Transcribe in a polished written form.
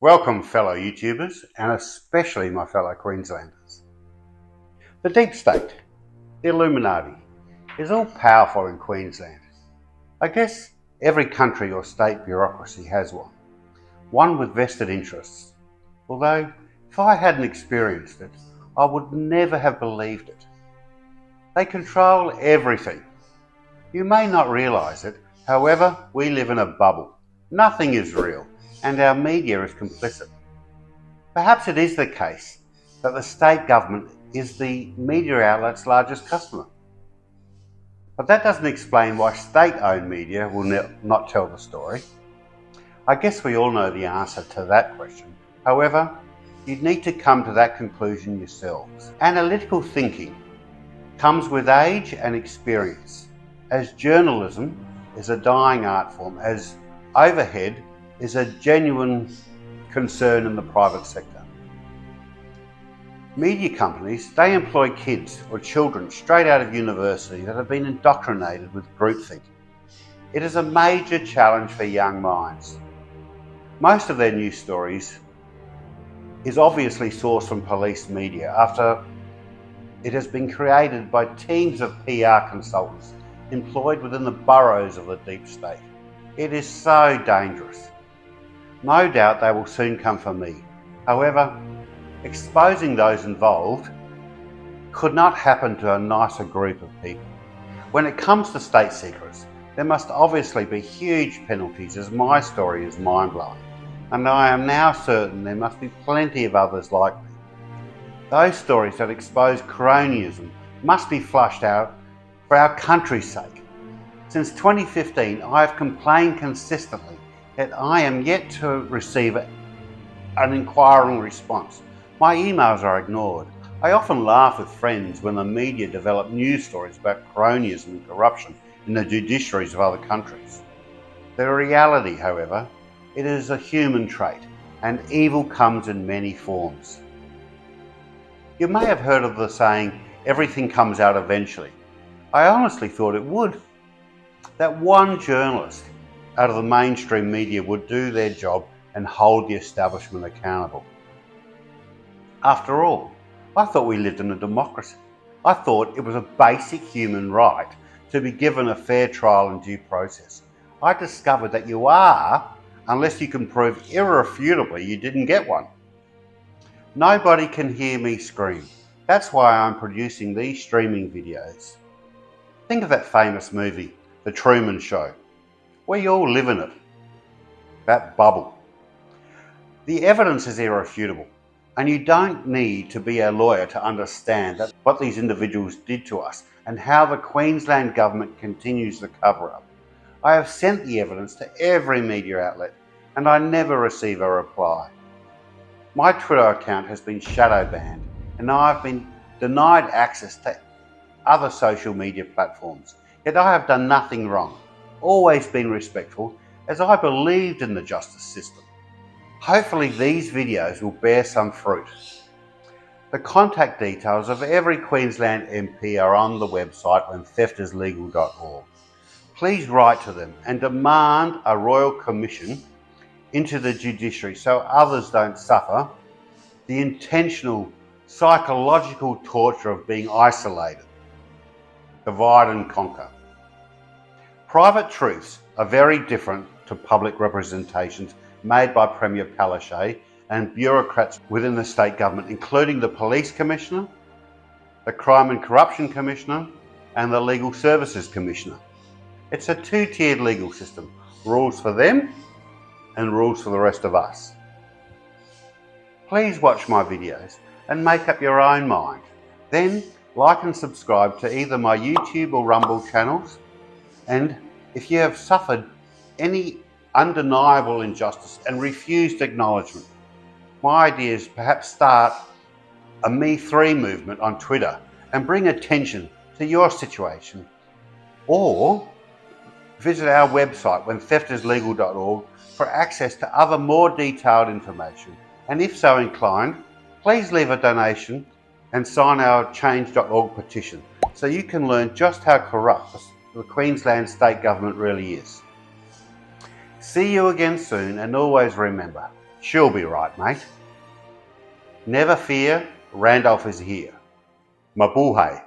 Welcome fellow YouTubers, and especially my fellow Queenslanders. The deep state, the Illuminati, is all powerful in Queensland. I guess every country or state bureaucracy has one with vested interests. Although, if I hadn't experienced it, I would never have believed it. They control everything. You may not realise it, however, we live in a bubble. Nothing is real, and our media is complicit. Perhaps it is the case that the state government is the media outlet's largest customer. But that doesn't explain why state-owned media will not tell the story. I guess we all know the answer to that question. However, you'd need to come to that conclusion yourselves. Analytical thinking comes with age and experience, as journalism is a dying art form, as overhead is a genuine concern in the private sector. Media companies, they employ kids or children straight out of university that have been indoctrinated with groupthink. It is a major challenge for young minds. Most of their news stories is obviously sourced from police media after it has been created by teams of PR consultants employed within the burrows of the deep state. It is so dangerous. No doubt they will soon come for me. However, exposing those involved could not happen to a nicer group of people. When it comes to state secrets, there must obviously be huge penalties, as my story is mind-blowing, and I am now certain there must be plenty of others like me. Those stories that expose cronyism must be flushed out for our country's sake. Since 2015, I have complained consistently that I am yet to receive an inquiring response. My emails are ignored. I often laugh with friends when the media develop news stories about cronyism and corruption in the judiciaries of other countries. The reality, however, it is a human trait, and evil comes in many forms. You may have heard of the saying, everything comes out eventually. I honestly thought it would. That one journalist out of the mainstream media would do their job and hold the establishment accountable. After all, I thought we lived in a democracy. I thought it was a basic human right to be given a fair trial and due process. I discovered that you are, unless you can prove irrefutably you didn't get one. Nobody can hear me scream. That's why I'm producing these streaming videos. Think of that famous movie, The Truman Show. We all live in it. That bubble. The evidence is irrefutable, and you don't need to be a lawyer to understand that what these individuals did to us and how the Queensland Government continues the cover-up. I have sent the evidence to every media outlet, and I never receive a reply. My Twitter account has been shadow banned, and I've been denied access to other social media platforms. Yet I have done nothing wrong, always been respectful, as I believed in the justice system. Hopefully these videos will bear some fruit. The contact details of every Queensland MP are on the website whentheftislegal.org. Please write to them and demand a royal commission into the judiciary so others don't suffer the intentional psychological torture of being isolated. Divide and conquer. Private truths are very different to public representations made by Premier Palaszczuk and bureaucrats within the state government, including the Police Commissioner, the Crime and Corruption Commissioner, and the Legal Services Commissioner. It's a two-tiered legal system, rules for them and rules for the rest of us. Please watch my videos and make up your own mind. Then like and subscribe to either my YouTube or Rumble channels. And if you have suffered any undeniable injustice and refused acknowledgement, my idea is perhaps start a Me3 movement on Twitter and bring attention to your situation. Or visit our website whentheftislegal.org for access to other more detailed information. And if so inclined, please leave a donation and sign our change.org petition so you can learn just how corrupt the Queensland state government really is. See you again soon, and always remember, She'll be right, mate. Never fear, Randolph is here. Mabuhay.